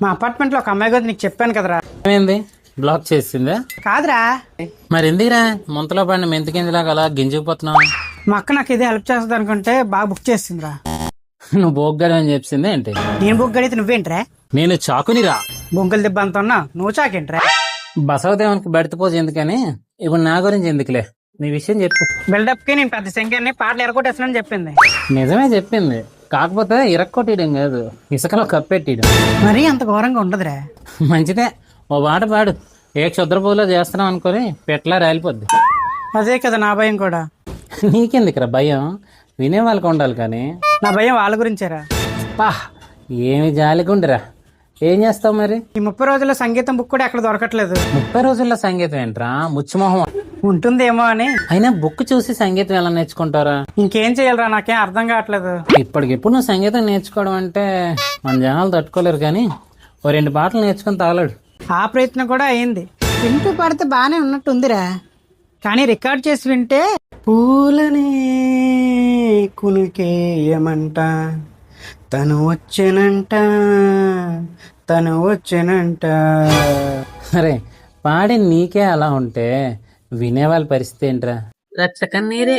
మా అపార్ట్మెంట్ లో ఒక అమ్మాయి గురించి నీకు చెప్పాను కదరా. ఏమైంది? బ్లాక్ చేసిందా? కాదురా, మరి ఎందుకురా ముంతలో పడిన మెంతికిందిలాగా అలా గింజుకుపోతున్నావు? మా అక్క నాకు ఇదే హెల్ప్ చేస్తుంది అనుకుంటే బాగా బుక్ చేసిందిరా. నువ్వు బోగ్గాడు అని చెప్పింది ఏంటి? నేను బుక్ గడితే నువ్వేంట్రా? నేను చాకునిరా. బొంగులు దెబ్బ అంత ఉన్నా నువ్వు చాకేంట్రా? బసవదేవానికి బడితపోజు ఎందుకని, ఇప్పుడు నా గురించి ఎందుకులే, నీ విషయం చెప్పు. బిల్డప్ కి నేను పెద్ద శంకర్ని పాటలు ఎరగొట్టేస్తానని చెప్పింది. నిజమే చెప్పింది, కాకపోతే ఇరక్కొట్టేయడం కాదు, ఇసుకలో కప్పెట్టేయడం. మరీ అంత ఘోరంగా ఉండదురా. మంచిదే, ఓ పాట పాడు. ఏ క్షుద్రపూలో చేస్తున్నాం అనుకొని పెట్లా రాలిపోద్ది. అదే కదా నా భయం కూడా. నీకెందుకురా భయం? వినే వాళ్ళకి ఉండాలి కానీ. నా భయం వాళ్ళ గురించేరా. పా, ఏమి జాలిగుండిరా. ఏం చేస్తావు మరి? ఈ 30 రోజుల్లో సంగీతం బుక్ కూడా ఎక్కడ దొరకట్లేదు. 30 రోజుల్లో సంగీతం ఏంట్రా, ముచ్చుమొహం. ఉంటుందేమో అని. అయినా బుక్ చూసి సంగీతం ఎలా నేర్చుకుంటారా? ఇంకేం చేయాలరా, నాకేం అర్థం కావట్లేదు. ఇప్పటికిప్పుడు నువ్వు సంగీతం నేర్చుకోవడం అంటే మన జనాలు తట్టుకోలేరు కానీ, ఓ 2 పాటలు నేర్చుకుని తాగలేడు. ఆ ప్రయత్నం కూడా అయింది. వింటూ పాడితే బానే ఉన్నట్టుందిరా, కానీ రికార్డ్ చేసి వింటే పూలనే కునికేయమంట, తను వచ్చేనంట, తను వచ్చేనంట. అరే పాడి నీకే అలా ఉంటే వినేవాళ్ళ పరిస్థితి ఏంట్రా? రచ్చ కన్నీరే.